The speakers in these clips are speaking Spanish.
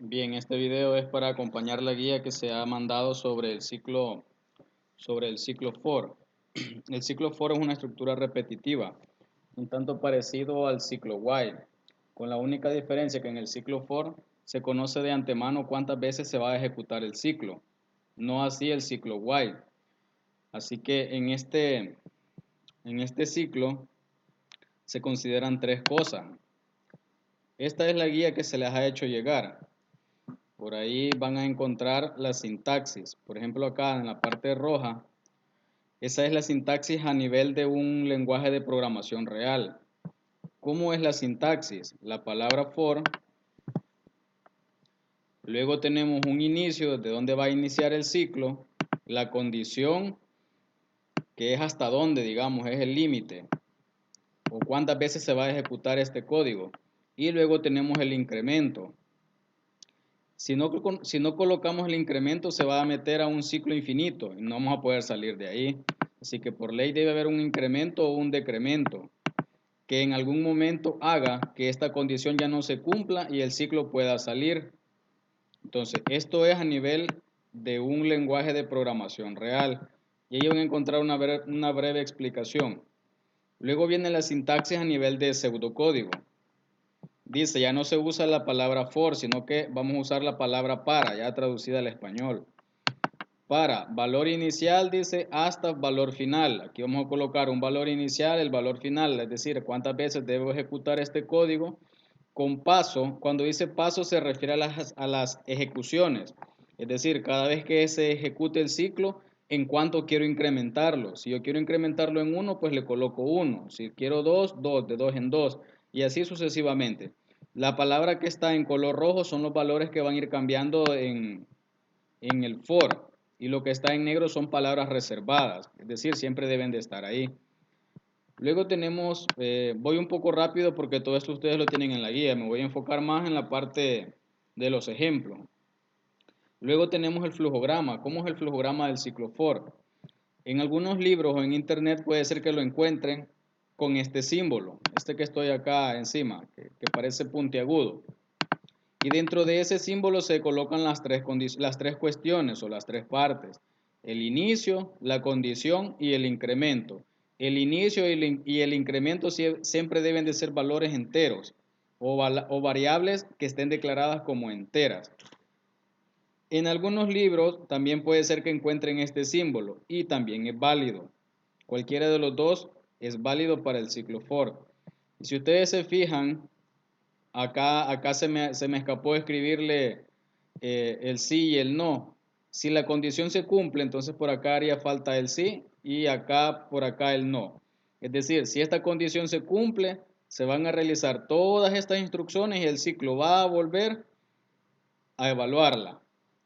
Bien, este video es para acompañar la guía que se ha mandado sobre el ciclo for. El ciclo for es una estructura repetitiva, un tanto parecido al ciclo while, con la única diferencia que en el ciclo for se conoce de antemano cuántas veces se va a ejecutar el ciclo, no así el ciclo while. Así que en este ciclo se consideran tres cosas. Esta es la guía que se les ha hecho llegar. Por ahí van a encontrar la sintaxis. Por ejemplo, acá en la parte roja, esa es la sintaxis a nivel de un lenguaje de programación real. ¿Cómo es la sintaxis? La palabra for, luego tenemos un inicio desde donde va a iniciar el ciclo, la condición, que es hasta dónde, digamos, es el límite, o cuántas veces se va a ejecutar este código. Y luego tenemos el incremento. Si no colocamos el incremento, se va a meter a un ciclo infinito y no vamos a poder salir de ahí. Así que por ley debe haber un incremento o un decremento que en algún momento haga que esta condición ya no se cumpla y el ciclo pueda salir. Entonces, esto es a nivel de un lenguaje de programación real. Y ahí van a encontrar una breve explicación. Luego viene la sintaxis a nivel de pseudocódigo. Dice, ya no se usa la palabra for, sino que vamos a usar la palabra para, ya traducida al español. Para valor inicial, dice, hasta valor final. Aquí vamos a colocar un valor inicial, el valor final, es decir, cuántas veces debo ejecutar este código. Con paso, cuando dice paso se refiere a las ejecuciones. Es decir, cada vez que se ejecute el ciclo, en cuánto quiero incrementarlo. Si yo quiero incrementarlo en 1, pues le coloco 1. Si quiero 2, 2, de 2 en 2. Y así sucesivamente. La palabra que está en color rojo son los valores que van a ir cambiando en el for. Y lo que está en negro son palabras reservadas. Es decir, siempre deben de estar ahí. Luego tenemos, voy un poco rápido porque todo esto ustedes lo tienen en la guía. Me voy a enfocar más en la parte de los ejemplos. Luego tenemos el flujograma. ¿Cómo es el flujograma del ciclo for? En algunos libros o en internet puede ser que lo encuentren con este símbolo, este que estoy acá encima, que parece puntiagudo. Y dentro de ese símbolo se colocan las tres cuestiones o las tres partes. El inicio, la condición y el incremento. El inicio y el incremento siempre deben de ser valores enteros o variables que estén declaradas como enteras. En algunos libros también puede ser que encuentren este símbolo y también es válido. Cualquiera de los dos es válido para el ciclo for. Y si ustedes se fijan, acá se me escapó escribirle el sí y el no. Si la condición se cumple, entonces por acá haría falta el sí y por acá el no. Es decir, si esta condición se cumple, se van a realizar todas estas instrucciones y el ciclo va a volver a evaluarla.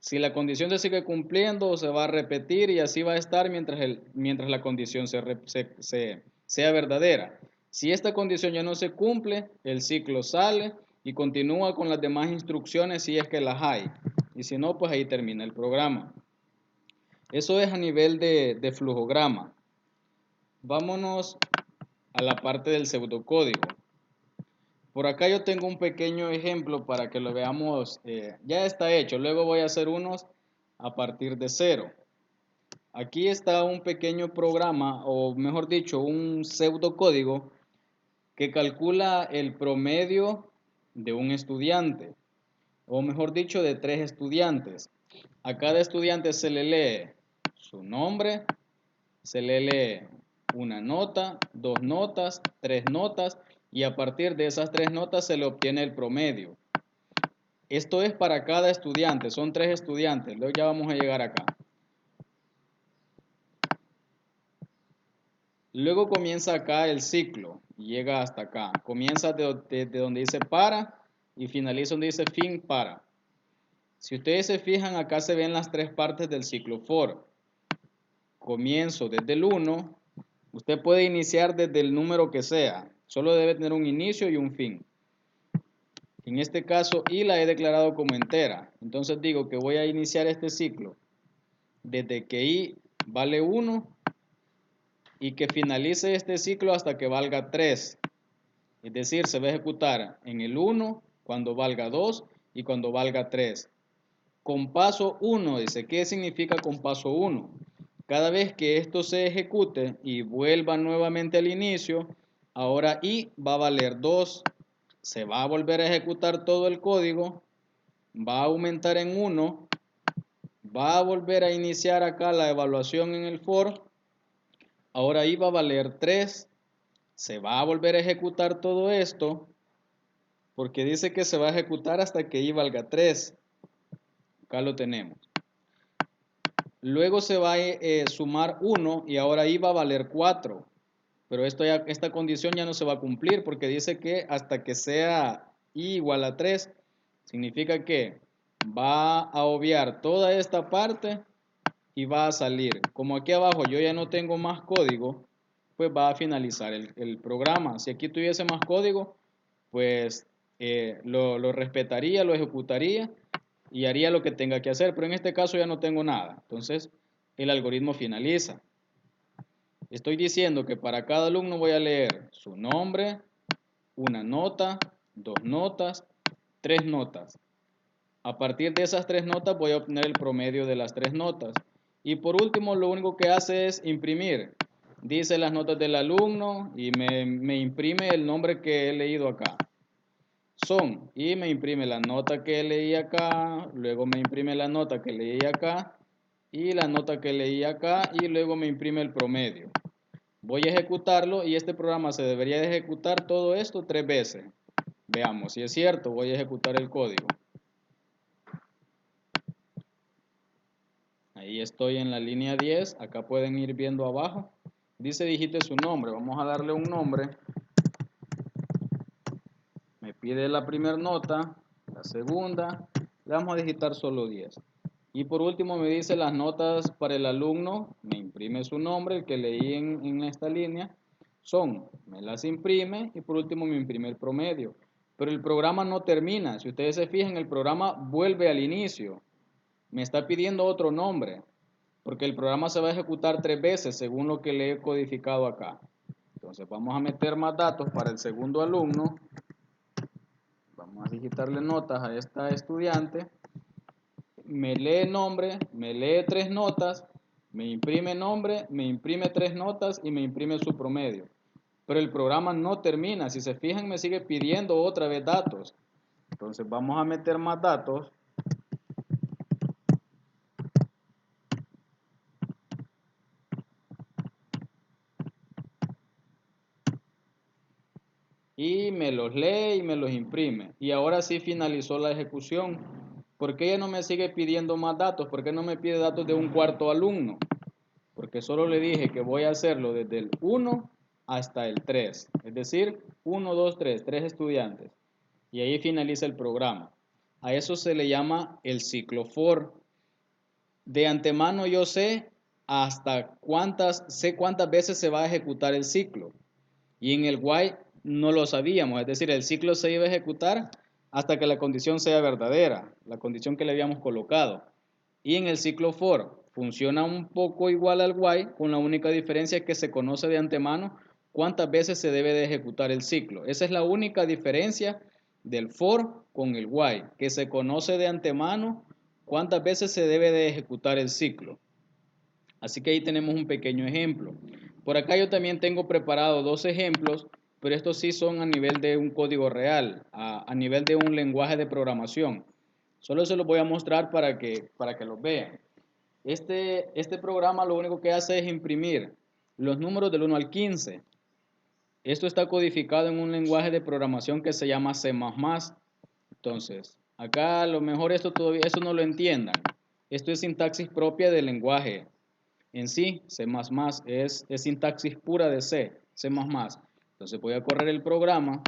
Si la condición se sigue cumpliendo, se va a repetir y así va a estar mientras la condición sea verdadera. Si esta condición ya no se cumple, el ciclo sale y continúa con las demás instrucciones si es que las hay. Y si no, pues ahí termina el programa. Eso es a nivel de flujograma. Vámonos a la parte del pseudocódigo. Por acá yo tengo un pequeño ejemplo para que lo veamos. Ya está hecho, luego voy a hacer unos a partir de cero. Aquí está un pequeño programa, o mejor dicho, un pseudocódigo que calcula el promedio de un estudiante, o mejor dicho, de 3 estudiantes. A cada estudiante se le lee su nombre, se le lee una nota, 2 notas, 3 notas, y a partir de esas 3 notas se le obtiene el promedio. Esto es para cada estudiante, son 3 estudiantes, luego ya vamos a llegar acá. Luego comienza acá el ciclo, y llega hasta acá. Comienza de donde dice para y finaliza donde dice fin para. Si ustedes se fijan, acá se ven las 3 partes del ciclo for. Comienzo desde el 1, usted puede iniciar desde el número que sea, solo debe tener un inicio y un fin. En este caso, y la he declarado como entera. Entonces digo que voy a iniciar este ciclo desde que i vale 1 y que finalice este ciclo hasta que valga 3. Es decir, se va a ejecutar en el 1 cuando valga 2 y cuando valga 3. Con paso 1, dice, ¿qué significa con paso 1? Cada vez que esto se ejecute y vuelva nuevamente al inicio, ahora i va a valer 2, se va a volver a ejecutar todo el código, va a aumentar en 1, va a volver a iniciar acá la evaluación en el for, ahora i va a valer 3, se va a volver a ejecutar todo esto, porque dice que se va a ejecutar hasta que i valga 3. Acá lo tenemos. Luego se va a sumar 1 y ahora i va a valer 4. Pero esta condición ya no se va a cumplir porque dice que hasta que sea i igual a 3, significa que va a obviar toda esta parte y va a salir. Como aquí abajo yo ya no tengo más código, pues va a finalizar el programa. Si aquí tuviese más código, pues lo respetaría, lo ejecutaría y haría lo que tenga que hacer, pero en este caso ya no tengo nada. Entonces el algoritmo finaliza. Estoy diciendo que para cada alumno voy a leer su nombre, una nota, 2 notas, 3 notas. A partir de esas 3 notas voy a obtener el promedio de las 3 notas. Y por último, lo único que hace es imprimir. Dice las notas del alumno y me imprime el nombre que he leído acá. Y me imprime la nota que leí acá, luego me imprime la nota que leí acá y la nota que leí acá y luego me imprime el promedio. Voy a ejecutarlo y este programa se debería de ejecutar todo esto 3 veces. Veamos si es cierto, voy a ejecutar el código. Ahí estoy en la línea 10, acá pueden ir viendo abajo. Dice digite su nombre, vamos a darle un nombre. Me pide la primera nota, la segunda, le vamos a digitar solo 10. Y por último me dice las notas para el alumno, me imprime su nombre, el que leí en esta línea, me las imprime y por último me imprime el promedio. Pero el programa no termina, si ustedes se fijan el programa vuelve al inicio, me está pidiendo otro nombre, porque el programa se va a ejecutar 3 veces según lo que le he codificado acá. Entonces vamos a meter más datos para el segundo alumno. Vamos a digitarle notas a esta estudiante. Me lee nombre, me lee 3 notas, me imprime nombre, me imprime 3 notas y me imprime su promedio. Pero el programa no termina. Si se fijan, me sigue pidiendo otra vez datos. Entonces vamos a meter más datos. Y me los lee y me los imprime. Y ahora sí finalizó la ejecución. ¿Por qué ella no me sigue pidiendo más datos? ¿Por qué no me pide datos de un cuarto alumno? Porque solo le dije que voy a hacerlo desde el 1 hasta el 3. Es decir, 1, 2, 3, 3 estudiantes. Y ahí finaliza el programa. A eso se le llama el ciclo for. De antemano yo sé cuántas veces se va a ejecutar el ciclo. Y en el while no lo sabíamos, es decir, el ciclo se iba a ejecutar hasta que la condición sea verdadera, la condición que le habíamos colocado. Y en el ciclo for funciona un poco igual al while, con la única diferencia que se conoce de antemano cuántas veces se debe de ejecutar el ciclo. Esa es la única diferencia del for con el while, que se conoce de antemano cuántas veces se debe de ejecutar el ciclo. Así que ahí tenemos un pequeño ejemplo. Por acá yo también tengo preparado 2 ejemplos, pero estos sí son a nivel de un código real, a nivel de un lenguaje de programación. Solo se los voy a mostrar para que los vean. Este programa lo único que hace es imprimir los números del 1 al 15. Esto está codificado en un lenguaje de programación que se llama C++. Entonces, acá a lo mejor esto no lo entiendan. Esto es sintaxis propia del lenguaje. En sí, C++ es sintaxis pura de C++. Entonces voy a correr el programa.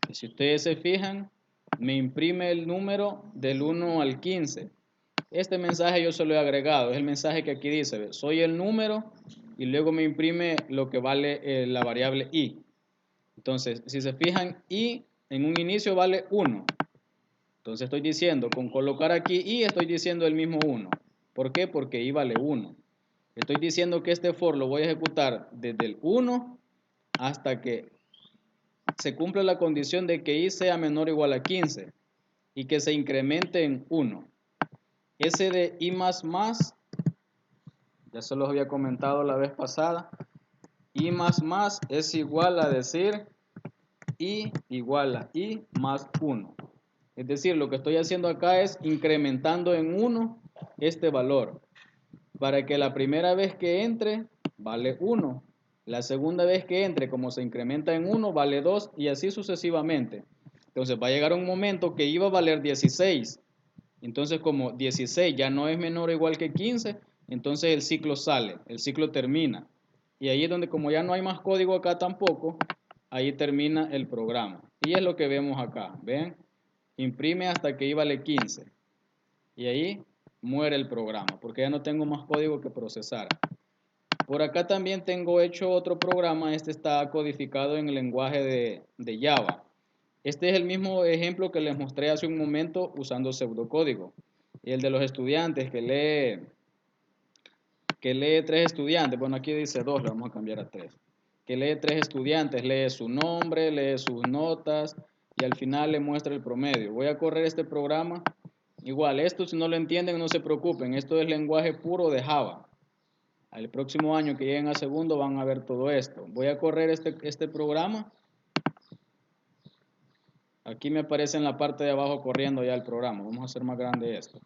Y si ustedes se fijan, me imprime el número del 1 al 15. Este mensaje yo se lo he agregado. Es el mensaje que aquí dice, soy el número y luego me imprime lo que vale la variable i. Entonces, si se fijan, i en un inicio vale 1. Entonces estoy diciendo, con colocar aquí i, estoy diciendo el mismo 1. ¿Por qué? Porque i vale 1. Estoy diciendo que este for lo voy a ejecutar desde el 1 hasta que se cumpla la condición de que i sea menor o igual a 15. y que se incremente en 1. Ese de I más más, ya se los había comentado la vez pasada, I más más es igual a decir I igual a I más 1. Es decir, lo que estoy haciendo acá es incrementando en 1 este valor, para que la primera vez que entre vale 1, la segunda vez que entre, como se incrementa en 1, vale 2 y así sucesivamente. Entonces va a llegar un momento que iba a valer 16. Entonces como 16 ya no es menor o igual que 15, entonces el ciclo sale, el ciclo termina. Y ahí es donde como ya no hay más código acá tampoco, ahí termina el programa. Y es lo que vemos acá, ¿ven? Imprime hasta que I vale 15. Y ahí muere el programa, porque ya no tengo más código que procesar. Por acá también tengo hecho otro programa, este está codificado en el lenguaje de Java. Este es el mismo ejemplo que les mostré hace un momento usando pseudocódigo. El de los estudiantes que lee 3 estudiantes, bueno aquí dice 2, le vamos a cambiar a 3. Que lee 3 estudiantes, lee su nombre, lee sus notas y al final le muestra el promedio. Voy a correr este programa. Igual, esto si no lo entienden no se preocupen, esto es lenguaje puro de Java. Al próximo año que lleguen a segundo van a ver todo esto. Voy a correr este programa. Aquí me aparece en la parte de abajo corriendo ya el programa. Vamos a hacer más grande esto.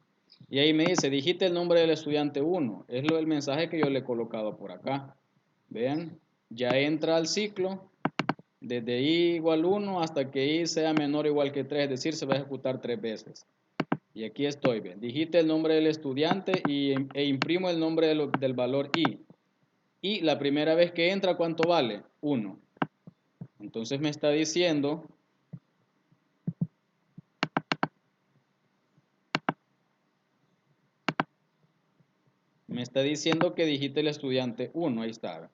Y ahí me dice, digite el nombre del estudiante 1. Es el mensaje que yo le he colocado por acá. Vean, ya entra al ciclo desde I igual 1 hasta que I sea menor o igual que 3. Es decir, se va a ejecutar 3 veces. Y aquí estoy, bien. Digite el nombre del estudiante e imprimo el nombre del valor I. Y la primera vez que entra, ¿cuánto vale? 1. Entonces me está diciendo que digite el estudiante 1. Ahí está.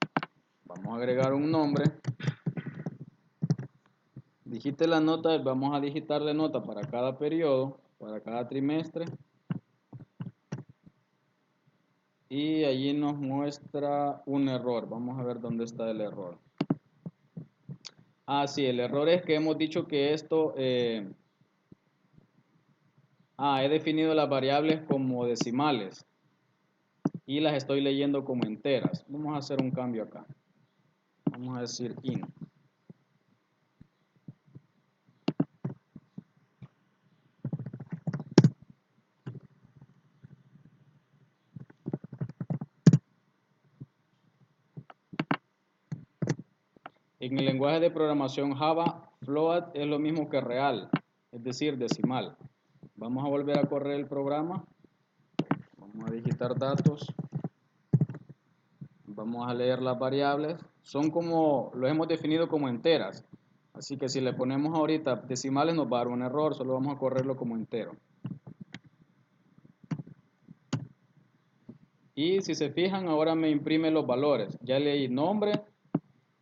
Vamos a agregar un nombre. Digite la nota, vamos a digitarle nota para cada periodo, para cada trimestre. Y allí nos muestra un error. Vamos a ver dónde está el error. Ah, sí, el error es que hemos dicho que esto... he definido las variables como decimales y las estoy leyendo como enteras. Vamos a hacer un cambio acá. Vamos a decir int. En el lenguaje de programación Java, float es lo mismo que real, es decir, decimal. Vamos a volver a correr el programa. Vamos a digitar datos. Vamos a leer las variables. Son como, lo hemos definido como enteras. Así que si le ponemos ahorita decimales nos va a dar un error, solo vamos a correrlo como entero. Y si se fijan, ahora me imprime los valores. Ya leí nombre,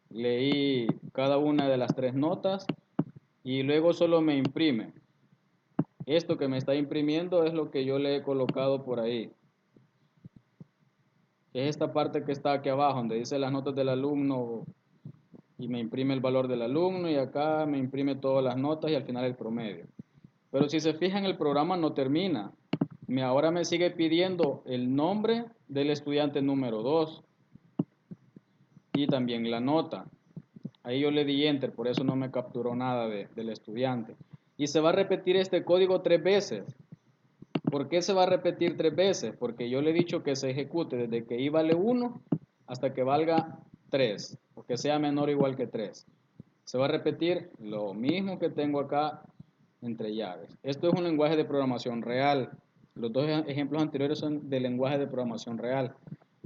leí cada una de las 3 notas y luego solo me imprime. Esto que me está imprimiendo es lo que yo le he colocado por ahí. Es esta parte que está aquí abajo, donde dice las notas del alumno y me imprime el valor del alumno y acá me imprime todas las notas y al final el promedio. Pero si se fijan, el programa no termina. Ahora me sigue pidiendo el nombre del estudiante número 2 y también la nota. Ahí yo le di enter, por eso no me capturó nada del estudiante. Y se va a repetir este código 3 veces. ¿Por qué se va a repetir 3 veces? Porque yo le he dicho que se ejecute desde que I vale 1 hasta que valga 3, o que sea menor o igual que 3. Se va a repetir lo mismo que tengo acá entre llaves. Esto es un lenguaje de programación real. Los dos ejemplos anteriores son de lenguaje de programación real.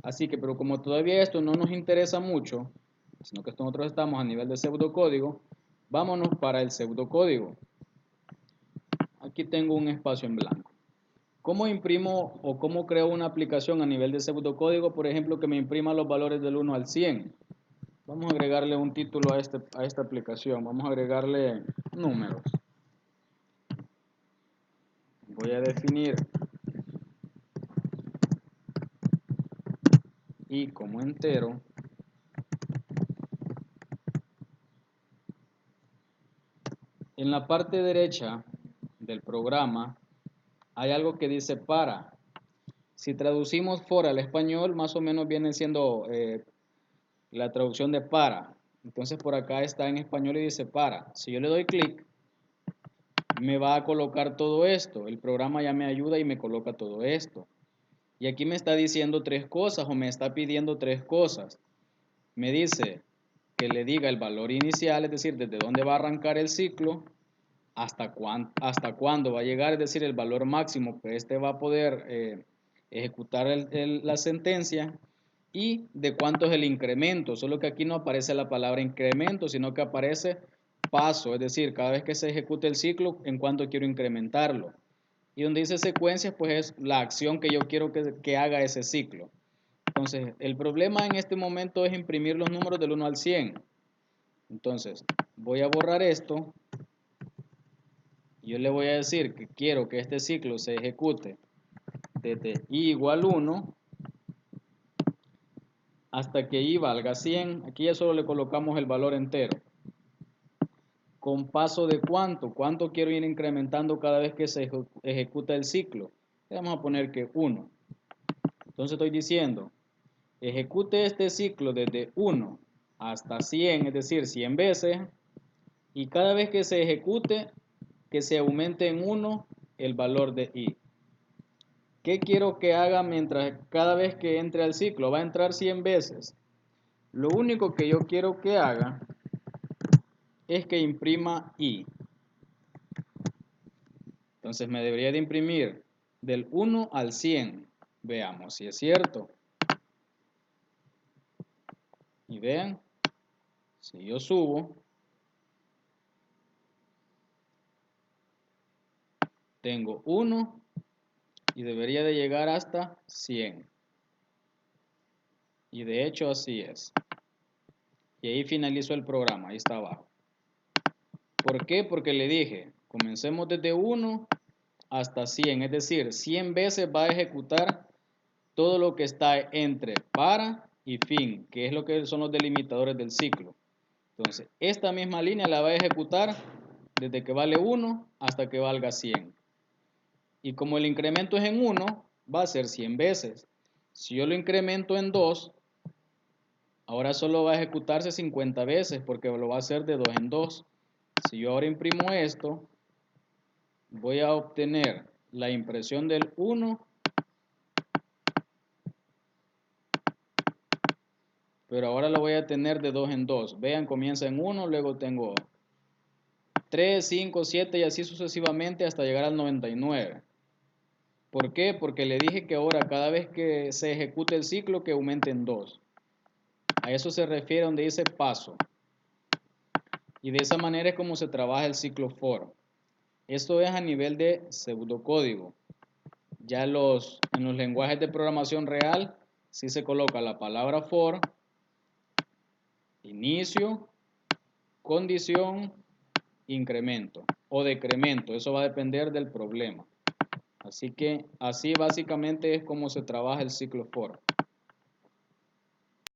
Así que, pero como todavía esto no nos interesa mucho, sino que nosotros estamos a nivel de pseudocódigo, vámonos para el pseudocódigo. Aquí tengo un espacio en blanco. ¿Cómo imprimo o cómo creo una aplicación a nivel de pseudocódigo? Por ejemplo, que me imprima los valores del 1 al 100. Vamos a agregarle un título a esta aplicación. Vamos a agregarle números. Voy a definir I como entero. En la parte derecha del programa, hay algo que dice para. Si traducimos for al español, más o menos viene siendo la traducción de para. Entonces por acá está en español y dice para. Si yo le doy clic, me va a colocar todo esto. El programa ya me ayuda y me coloca todo esto. Y aquí me está diciendo tres cosas o me está pidiendo tres cosas. Me dice que le diga el valor inicial, es decir, desde dónde va a arrancar el ciclo, hasta cuándo va a llegar, es decir, el valor máximo que este va a poder ejecutar la sentencia, y de cuánto es el incremento, solo que aquí no aparece la palabra incremento, sino que aparece paso, es decir, cada vez que se ejecute el ciclo, en cuánto quiero incrementarlo. Y donde dice secuencias, pues es la acción que yo quiero que haga ese ciclo. Entonces, el problema en este momento es imprimir los números del 1 al 100. Entonces, voy a borrar esto. Yo le voy a decir que quiero que este ciclo se ejecute desde i igual 1 hasta que i valga 100. Aquí ya solo le colocamos el valor entero. ¿Con paso de cuánto? ¿Cuánto quiero ir incrementando cada vez que se ejecuta el ciclo? Le vamos a poner que 1. Entonces estoy diciendo, ejecute este ciclo desde 1 hasta 100, es decir, 100 veces, y cada vez que se ejecute, que se aumente en 1 el valor de i. ¿Qué quiero que haga mientras cada vez que entre al ciclo? Va a entrar 100 veces. Lo único que yo quiero que haga es que imprima i. Entonces me debería de imprimir del 1 al 100. Veamos si es cierto. Y vean, si yo subo, tengo 1 y debería de llegar hasta 100. Y de hecho así es. Y ahí finalizo el programa, ahí está abajo. ¿Por qué? Porque le dije, comencemos desde 1 hasta 100, es decir, 100 veces va a ejecutar todo lo que está entre para y fin, que es lo que son los delimitadores del ciclo. Entonces, esta misma línea la va a ejecutar desde que vale 1 hasta que valga 100. Y como el incremento es en 1, va a ser 100 veces. Si yo lo incremento en 2, ahora solo va a ejecutarse 50 veces porque lo va a hacer de 2 en 2. Si yo ahora imprimo esto, voy a obtener la impresión del 1, pero ahora lo voy a tener de 2 en 2. Vean, comienza en 1, luego tengo 3, 5, 7 y así sucesivamente hasta llegar al 99. ¿Por qué? Porque le dije que ahora cada vez que se ejecute el ciclo que aumente en 2. A eso se refiere donde dice paso. Y de esa manera es como se trabaja el ciclo for. Esto es a nivel de pseudocódigo. Ya en los lenguajes de programación real sí se coloca la palabra for, inicio, condición, incremento o decremento. Eso va a depender del problema. Así que así básicamente es como se trabaja el ciclo for.